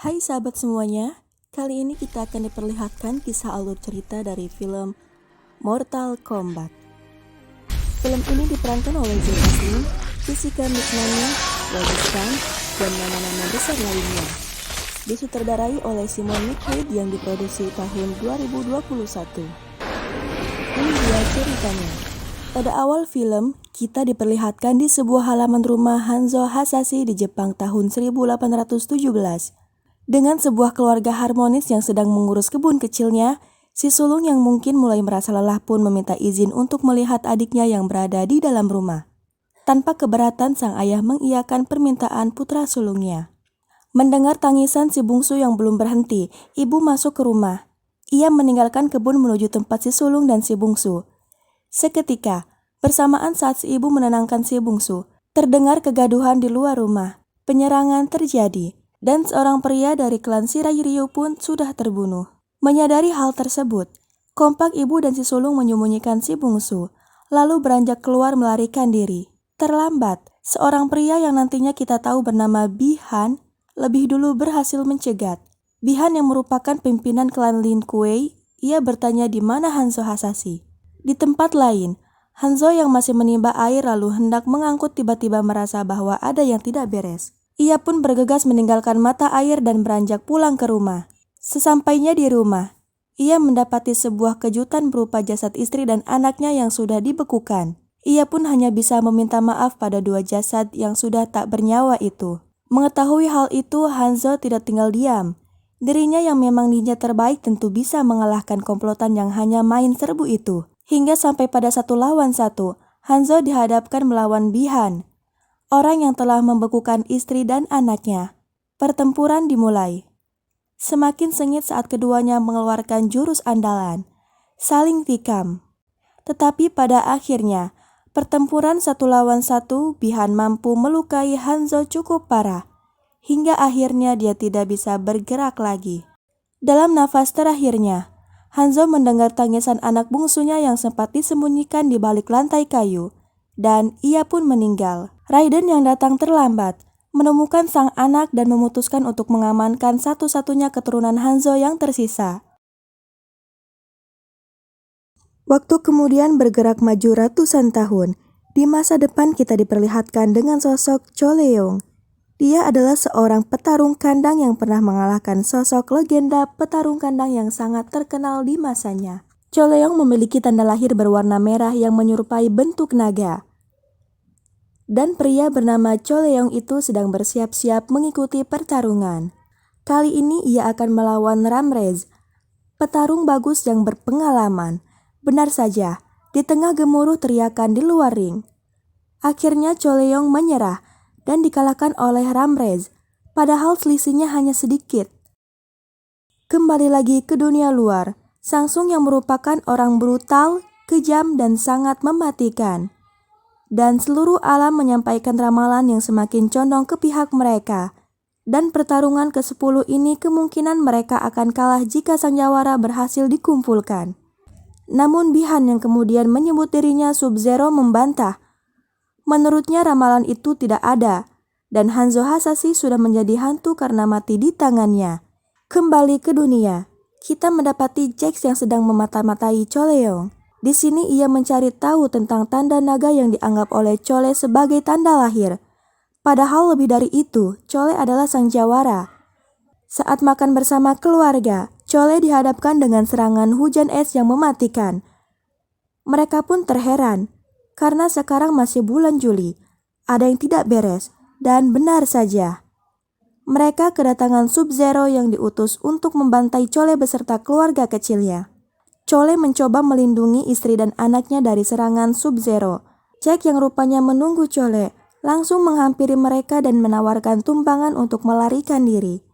Hai sahabat semuanya, kali ini kita akan diperlihatkan kisah alur cerita dari film Mortal Kombat. Film ini diperankan oleh Joe Taslim, Jessica McNamee, Wajid Khan, dan nama-nama besar lainnya. Disutradarai oleh Simon McQuaid yang diproduksi tahun 2021. Ini dia ceritanya. Pada awal film, kita diperlihatkan di sebuah halaman rumah Hanzo Hasashi di Jepang tahun 1817. Dengan sebuah keluarga harmonis yang sedang mengurus kebun kecilnya, si sulung yang mungkin mulai merasa lelah pun meminta izin untuk melihat adiknya yang berada di dalam rumah. Tanpa keberatan, sang ayah mengiyakan permintaan putra sulungnya. Mendengar tangisan si bungsu yang belum berhenti, ibu masuk ke rumah. Ia meninggalkan kebun menuju tempat si sulung dan si bungsu. Seketika, bersamaan saat si ibu menenangkan si bungsu, terdengar kegaduhan di luar rumah. Penyerangan terjadi. Dan seorang pria dari klan Shirai Ryu pun sudah terbunuh. Menyadari hal tersebut, kompak ibu dan si sulung menyembunyikan si bungsu, lalu beranjak keluar melarikan diri. Terlambat, seorang pria yang nantinya kita tahu bernama Bi-han lebih dulu berhasil mencegat. Bi-han yang merupakan pimpinan klan Lin Kuei, ia bertanya di mana Hanzo Hasashi. Di tempat lain, Hanzo yang masih menimba air lalu hendak mengangkut tiba-tiba merasa bahwa ada yang tidak beres. Ia pun bergegas meninggalkan mata air dan beranjak pulang ke rumah. Sesampainya di rumah, ia mendapati sebuah kejutan berupa jasad istri dan anaknya yang sudah dibekukan. Ia pun hanya bisa meminta maaf pada dua jasad yang sudah tak bernyawa itu. Mengetahui hal itu, Hanzo tidak tinggal diam. Dirinya yang memang ninja terbaik tentu bisa mengalahkan komplotan yang hanya main serbu itu. Hingga sampai pada 1 lawan 1, Hanzo dihadapkan melawan Bi-han, orang yang telah membekukan istri dan anaknya. Pertempuran dimulai. Semakin sengit saat keduanya mengeluarkan jurus andalan, saling tikam. Tetapi pada akhirnya, pertempuran 1 lawan 1, Bi-han mampu melukai Hanzo cukup parah, hingga akhirnya dia tidak bisa bergerak lagi. Dalam nafas terakhirnya, Hanzo mendengar tangisan anak bungsunya yang sempat disembunyikan di balik lantai kayu, dan ia pun meninggal. Raiden yang datang terlambat menemukan sang anak dan memutuskan untuk mengamankan satu-satunya keturunan Hanzo yang tersisa. Waktu kemudian bergerak maju ratusan tahun. Di masa depan kita diperlihatkan dengan sosok Cho Leong. Dia adalah seorang petarung kandang yang pernah mengalahkan sosok legenda petarung kandang yang sangat terkenal di masanya. Cho Leong memiliki tanda lahir berwarna merah yang menyerupai bentuk naga. Dan pria bernama Cho Leong itu sedang bersiap-siap mengikuti pertarungan. Kali ini ia akan melawan Ramrez, petarung bagus yang berpengalaman. Benar saja, di tengah gemuruh teriakan di luar ring. Akhirnya Cho Leong menyerah dan dikalahkan oleh Ramrez, padahal selisihnya hanya sedikit. Kembali lagi ke dunia luar, Shang Tsung yang merupakan orang brutal, kejam, dan sangat mematikan. Dan seluruh alam menyampaikan ramalan yang semakin condong ke pihak mereka. Dan pertarungan ke-10 ini kemungkinan mereka akan kalah jika sang jawara berhasil dikumpulkan. Namun Bi-han yang kemudian menyebut dirinya Sub-Zero membantah. Menurutnya ramalan itu tidak ada, dan Hanzo Hasashi sudah menjadi hantu karena mati di tangannya. Kembali ke dunia, kita mendapati Jax yang sedang memata-matai Cho Leong. Di sini ia mencari tahu tentang tanda naga yang dianggap oleh Chole sebagai tanda lahir. Padahal lebih dari itu, Chole adalah sang jawara. Saat makan bersama keluarga, Chole dihadapkan dengan serangan hujan es yang mematikan. Mereka pun terheran, karena sekarang masih bulan Juli. Ada yang tidak beres, dan benar saja. Mereka kedatangan Sub-Zero yang diutus untuk membantai Chole beserta keluarga kecilnya. Chole mencoba melindungi istri dan anaknya dari serangan Sub-Zero. Jack yang rupanya menunggu Chole langsung menghampiri mereka dan menawarkan tumpangan untuk melarikan diri.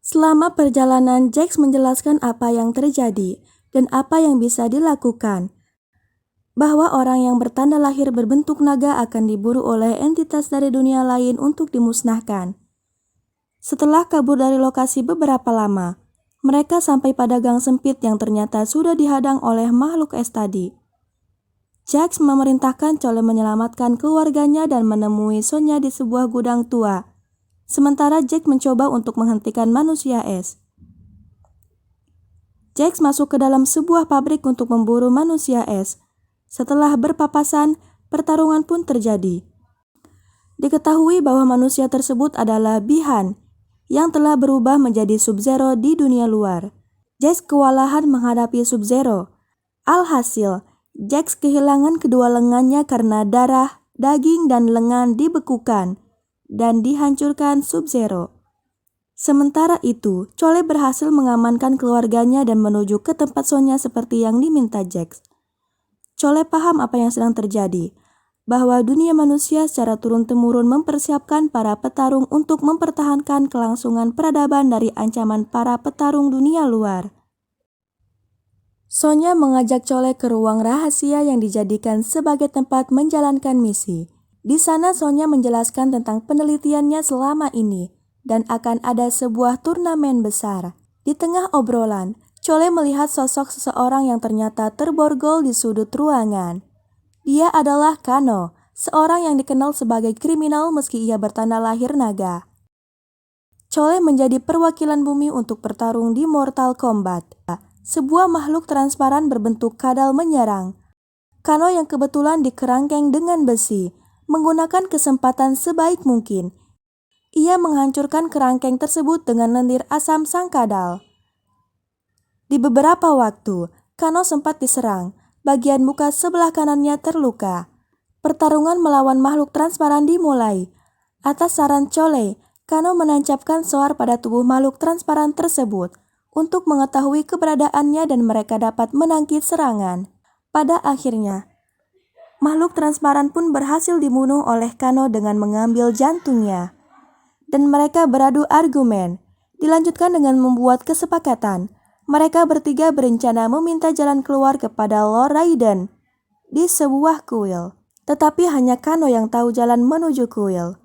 Selama perjalanan, Jax menjelaskan apa yang terjadi dan apa yang bisa dilakukan. Bahwa orang yang bertanda lahir berbentuk naga akan diburu oleh entitas dari dunia lain untuk dimusnahkan. Setelah kabur dari lokasi beberapa lama, mereka sampai pada gang sempit yang ternyata sudah dihadang oleh makhluk es tadi. Jax memerintahkan Chole menyelamatkan keluarganya dan menemui Sonya di sebuah gudang tua. sementara Jax mencoba untuk menghentikan manusia es. Jax masuk ke dalam sebuah pabrik untuk memburu manusia es. Setelah berpapasan, pertarungan pun terjadi. Diketahui bahwa manusia tersebut adalah Bi-Han yang telah berubah menjadi Sub-Zero di dunia luar. Jax kewalahan menghadapi Sub-Zero. Alhasil, Jax kehilangan kedua lengannya karena darah, daging, dan lengan dibekukan dan dihancurkan Sub-Zero. Sementara itu, Chole berhasil mengamankan keluarganya dan menuju ke tempat Sonya seperti yang diminta Jax. Chole paham apa yang sedang terjadi, bahwa dunia manusia secara turun-temurun mempersiapkan para petarung untuk mempertahankan kelangsungan peradaban dari ancaman para petarung dunia luar. Sonya mengajak Chole ke ruang rahasia yang dijadikan sebagai tempat menjalankan misi. Di sana Sonya menjelaskan tentang penelitiannya selama ini dan akan ada sebuah turnamen besar. Di tengah obrolan, Chole melihat sosok seseorang yang ternyata terborgol di sudut ruangan. Dia adalah Kano, seorang yang dikenal sebagai kriminal meski ia bertanda lahir naga. Chole menjadi perwakilan bumi untuk bertarung di Mortal Kombat. Sebuah makhluk transparan berbentuk kadal menyerang. Kano yang kebetulan dikerangkeng dengan besi, menggunakan kesempatan sebaik mungkin. Ia menghancurkan kerangkeng tersebut dengan lendir asam sang kadal. Di beberapa waktu, Kano sempat diserang. Bagian muka sebelah kanannya terluka. Pertarungan melawan makhluk transparan dimulai. Atas saran Chole, Kano menancapkan soar pada tubuh makhluk transparan tersebut untuk mengetahui keberadaannya dan mereka dapat menangkis serangan. Pada akhirnya, makhluk transparan pun berhasil dibunuh oleh Kano dengan mengambil jantungnya. Dan mereka beradu argumen. Dilanjutkan dengan membuat kesepakatan. Mereka bertiga berencana meminta jalan keluar kepada Lord Raiden di sebuah kuil. Tetapi hanya Kano yang tahu jalan menuju kuil.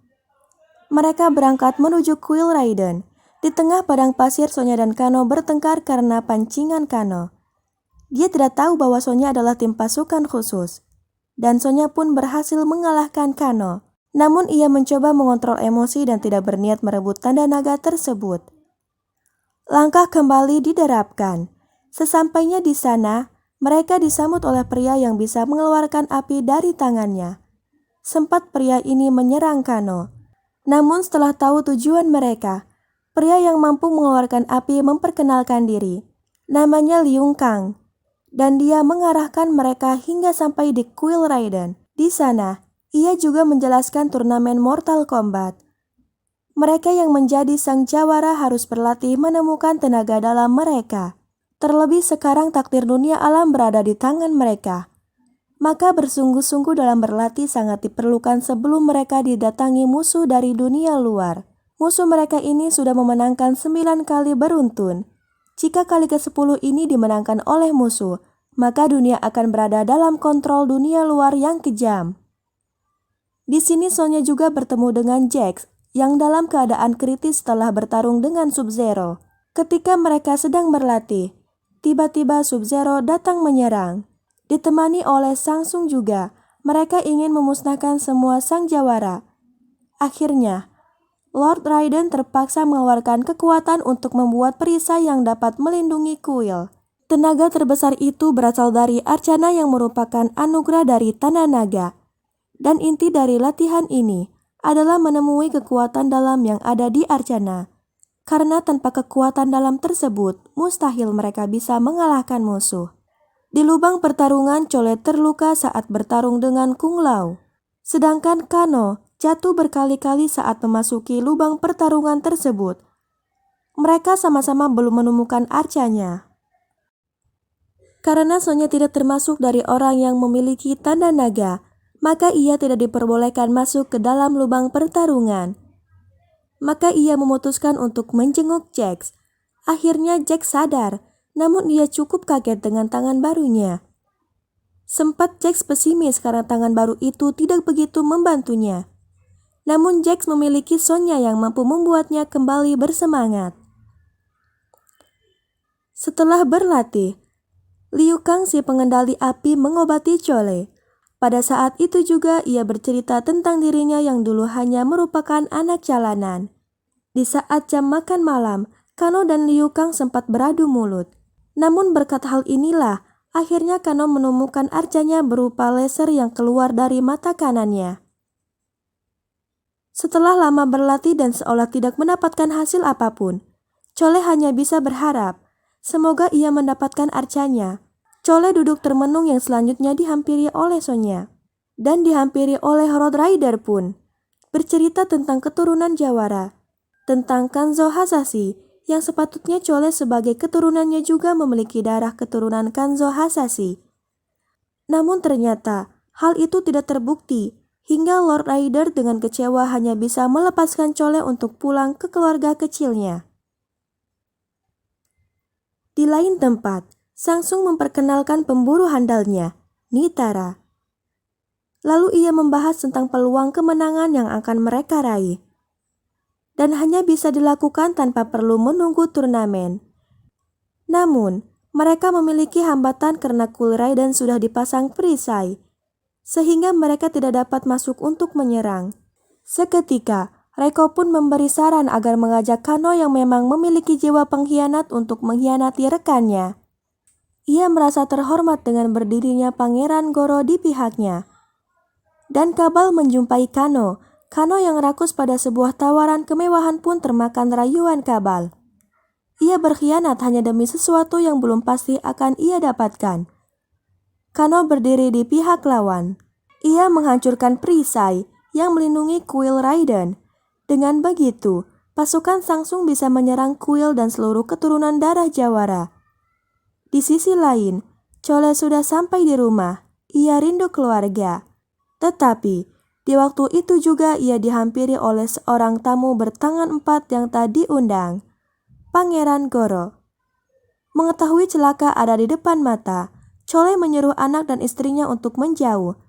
Mereka berangkat menuju kuil Raiden. Di tengah padang pasir, Sonya dan Kano bertengkar karena pancingan Kano. Dia tidak tahu bahwa Sonya adalah tim pasukan khusus. Dan Sonya pun berhasil mengalahkan Kano. Namun ia mencoba mengontrol emosi dan tidak berniat merebut tanda naga tersebut. Langkah kembali diterapkan. Sesampainya di sana, mereka disambut oleh pria yang bisa mengeluarkan api dari tangannya. Sempat pria ini menyerang Kano. Namun setelah tahu tujuan mereka, pria yang mampu mengeluarkan api memperkenalkan diri. Namanya Liu Kang. Dan dia mengarahkan mereka hingga sampai di kuil Raiden. Di sana, ia juga menjelaskan turnamen Mortal Kombat. Mereka yang menjadi sang jawara harus berlatih menemukan tenaga dalam mereka. Terlebih sekarang takdir dunia alam berada di tangan mereka. Maka bersungguh-sungguh dalam berlatih sangat diperlukan sebelum mereka didatangi musuh dari dunia luar. Musuh mereka ini sudah memenangkan 9 kali beruntun. Jika kali ke-10 ini dimenangkan oleh musuh, maka dunia akan berada dalam kontrol dunia luar yang kejam. Di sini Sonya juga bertemu dengan Jax yang dalam keadaan kritis setelah bertarung dengan Sub-Zero. Ketika mereka sedang berlatih, tiba-tiba Sub-Zero datang menyerang. Ditemani oleh Shang Tsung juga, mereka ingin memusnahkan semua sang jawara. Akhirnya, Lord Raiden terpaksa mengeluarkan kekuatan untuk membuat perisai yang dapat melindungi kuil. Tenaga terbesar itu berasal dari Arcana yang merupakan anugerah dari Tanah Naga. Dan inti dari latihan ini adalah menemui kekuatan dalam yang ada di Arcana. Karena tanpa kekuatan dalam tersebut, mustahil mereka bisa mengalahkan musuh. Di lubang pertarungan, Chole terluka saat bertarung dengan Kung Lao. Sedangkan Kano jatuh berkali-kali saat memasuki lubang pertarungan tersebut. Mereka sama-sama belum menemukan arcanya. Karena Sonya tidak termasuk dari orang yang memiliki tanda naga, maka ia tidak diperbolehkan masuk ke dalam lubang pertarungan. Maka ia memutuskan untuk menjenguk Jax. Akhirnya Jax sadar, namun ia cukup kaget dengan tangan barunya. Sempat Jax pesimis karena tangan baru itu tidak begitu membantunya. Namun Jax memiliki Sonya yang mampu membuatnya kembali bersemangat. Setelah berlatih, Liu Kang si pengendali api mengobati Chole. Pada saat itu juga ia bercerita tentang dirinya yang dulu hanya merupakan anak jalanan. Di saat jam makan malam, Kano dan Liu Kang sempat beradu mulut. Namun berkat hal inilah, akhirnya Kano menemukan arcanya berupa laser yang keluar dari mata kanannya. Setelah lama berlatih dan seolah tidak mendapatkan hasil apapun, Chole hanya bisa berharap, semoga ia mendapatkan arcanya. Chole duduk termenung yang selanjutnya dihampiri oleh Sonya. Dan dihampiri oleh Road Rider pun. Bercerita tentang keturunan Jawara. Tentang Kanzo Hasashi, yang sepatutnya Chole sebagai keturunannya juga memiliki darah keturunan Kanzo Hasashi. Namun ternyata, hal itu tidak terbukti. Hingga Lord Rider dengan kecewa hanya bisa melepaskan Chole untuk pulang ke keluarga kecilnya. Di lain tempat, Sangsung memperkenalkan pemburu handalnya, Nitara. Lalu ia membahas tentang peluang kemenangan yang akan mereka raih. Dan hanya bisa dilakukan tanpa perlu menunggu turnamen. Namun, mereka memiliki hambatan karena Cool Raiden sudah dipasang perisai, sehingga mereka tidak dapat masuk untuk menyerang. Seketika, Reiko pun memberi saran agar mengajak Kano yang memang memiliki jiwa pengkhianat untuk mengkhianati rekannya. Ia merasa terhormat dengan berdirinya Pangeran Goro di pihaknya. Dan Kabal menjumpai Kano. Kano yang rakus pada sebuah tawaran kemewahan pun termakan rayuan Kabal. Ia berkhianat hanya demi sesuatu yang belum pasti akan ia dapatkan. Kano berdiri di pihak lawan. Ia menghancurkan perisai yang melindungi kuil Raiden. Dengan begitu, pasukan Sangsung bisa menyerang kuil dan seluruh keturunan darah Jawara. Di sisi lain, Chole sudah sampai di rumah. Ia rindu keluarga. Tetapi, di waktu itu juga ia dihampiri oleh seorang tamu bertangan 4 yang tak diundang, Pangeran Goro. Mengetahui celaka ada di depan mata, Chole menyuruh anak dan istrinya untuk menjauh.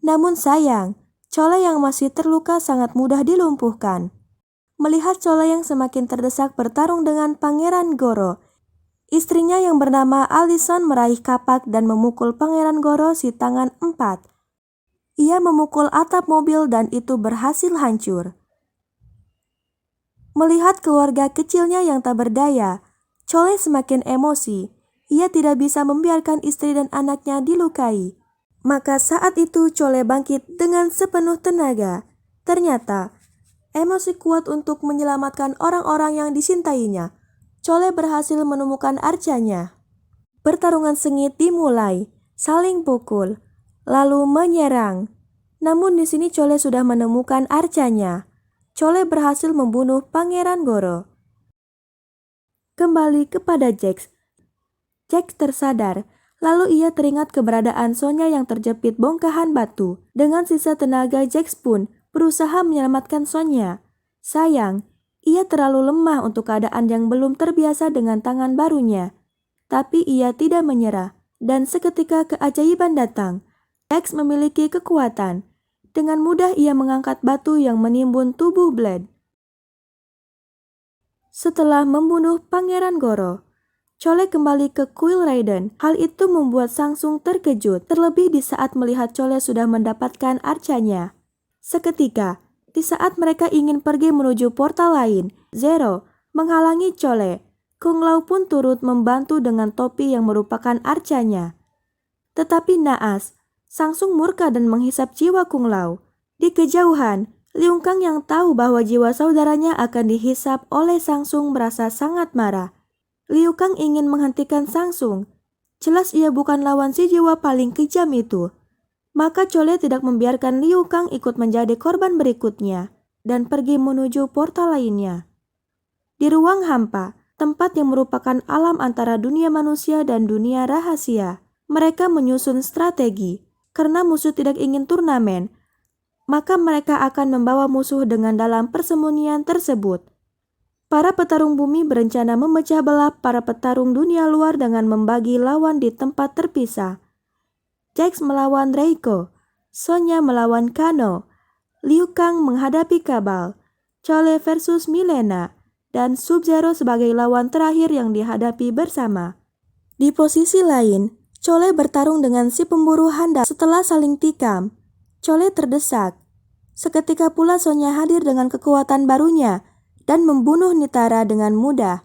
Namun sayang, Chole yang masih terluka sangat mudah dilumpuhkan. Melihat Chole yang semakin terdesak bertarung dengan Pangeran Goro, istrinya yang bernama Alison meraih kapak dan memukul Pangeran Goro si tangan 4. Ia memukul atap mobil dan itu berhasil hancur. Melihat keluarga kecilnya yang tak berdaya, Chole semakin emosi. Ia tidak bisa membiarkan istri dan anaknya dilukai. Maka saat itu Chole bangkit dengan sepenuh tenaga. Ternyata, emosi kuat untuk menyelamatkan orang-orang yang disintainya. Chole berhasil menemukan arcanya. Pertarungan sengit dimulai, saling pukul, lalu menyerang. Namun di sini Chole sudah menemukan arcanya. Chole berhasil membunuh Pangeran Goro. Kembali kepada Jax. Jax tersadar, lalu ia teringat keberadaan Sonya yang terjepit bongkahan batu. Dengan sisa tenaga, Jax pun berusaha menyelamatkan Sonya. Sayang, ia terlalu lemah untuk keadaan yang belum terbiasa dengan tangan barunya. Tapi ia tidak menyerah, dan seketika keajaiban datang. Jax memiliki kekuatan. Dengan mudah ia mengangkat batu yang menimbun tubuh Blade. Setelah membunuh Pangeran Goro, Chole kembali ke kuil Raiden. Hal itu membuat Sangsung terkejut, terlebih di saat melihat Chole sudah mendapatkan arcanya. Seketika, di saat mereka ingin pergi menuju portal lain, Zero menghalangi Chole. Kung Lao pun turut membantu dengan topi yang merupakan arcanya. Tetapi naas, Sangsung murka dan menghisap jiwa Kung Lao. Di kejauhan, Liu Kang yang tahu bahwa jiwa saudaranya akan dihisap oleh Sangsung merasa sangat marah. Liu Kang ingin menghentikan Sangsung. Jelas ia bukan lawan si jiwa paling kejam itu. Maka Chole tidak membiarkan Liu Kang ikut menjadi korban berikutnya dan pergi menuju portal lainnya. Di ruang hampa, tempat yang merupakan alam antara dunia manusia dan dunia rahasia, mereka menyusun strategi. Karena musuh tidak ingin turnamen, maka mereka akan membawa musuh dengan dalam persembunyian tersebut. Para petarung bumi berencana memecah belah para petarung dunia luar dengan membagi lawan di tempat terpisah. Jax melawan Reiko, Sonya melawan Kano, Liu Kang menghadapi Kabal, Chole versus Milena, dan Sub-Zero sebagai lawan terakhir yang dihadapi bersama. Di posisi lain, Chole bertarung dengan si pemburu handal. Setelah saling tikam, Chole terdesak. Seketika pula Sonya hadir dengan kekuatan barunya. dan membunuh Nitara dengan mudah.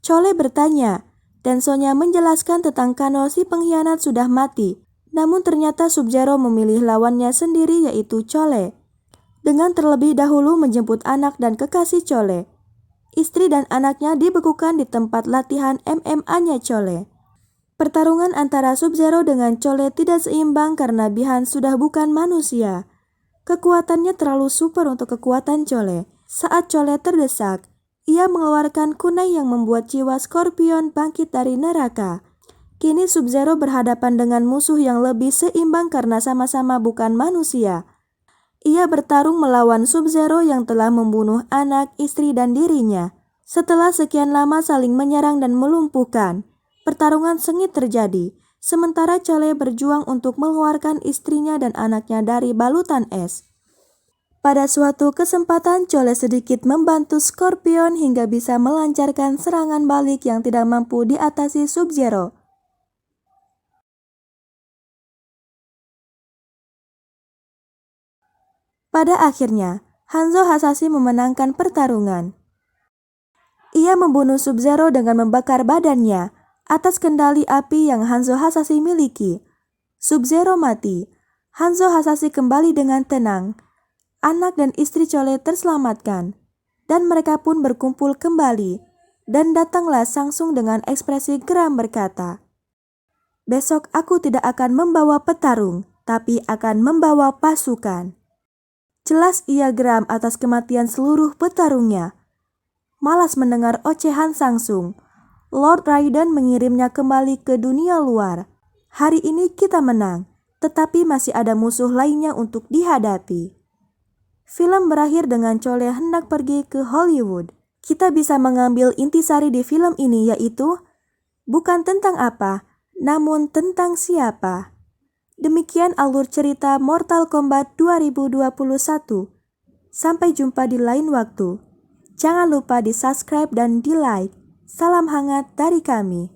Chole bertanya, dan Sonya menjelaskan tentang Kano si pengkhianat sudah mati. Namun ternyata Sub-Zero memilih lawannya sendiri yaitu Chole. Dengan terlebih dahulu menjemput anak dan kekasih Chole. Istri dan anaknya dibekukan di tempat latihan MMA-nya Chole. Pertarungan antara Sub-Zero dengan Chole tidak seimbang karena Bi-Han sudah bukan manusia. Kekuatannya terlalu super untuk kekuatan Chole. Saat Chole terdesak, ia mengeluarkan kunai yang membuat jiwa Scorpion bangkit dari neraka. Kini Sub-Zero berhadapan dengan musuh yang lebih seimbang karena sama-sama bukan manusia. Ia bertarung melawan Sub-Zero yang telah membunuh anak, istri, dan dirinya. Setelah sekian lama saling menyerang dan melumpuhkan, pertarungan sengit terjadi, sementara Chole berjuang untuk mengeluarkan istrinya dan anaknya dari balutan es. Pada suatu kesempatan, Chole sedikit membantu Scorpion hingga bisa melancarkan serangan balik yang tidak mampu diatasi Sub-Zero. Pada akhirnya, Hanzo Hasashi memenangkan pertarungan. Ia membunuh Sub-Zero dengan membakar badannya atas kendali api yang Hanzo Hasashi miliki. Sub-Zero mati. Hanzo Hasashi kembali dengan tenang. Anak dan istri Chole terselamatkan, dan mereka pun berkumpul kembali. Dan datanglah Sangsung dengan ekspresi geram berkata, "Besok aku tidak akan membawa petarung, tapi akan membawa pasukan." Jelas ia geram atas kematian seluruh petarungnya. Malas mendengar ocehan Sangsung, Lord Raiden mengirimnya kembali ke dunia luar. Hari ini kita menang, tetapi masih ada musuh lainnya untuk dihadapi. Film berakhir dengan Chole hendak pergi ke Hollywood. Kita bisa mengambil intisari di film ini yaitu bukan tentang apa, namun tentang siapa. Demikian alur cerita Mortal Kombat 2021. Sampai jumpa di lain waktu. Jangan lupa di subscribe dan di like. Salam hangat dari kami.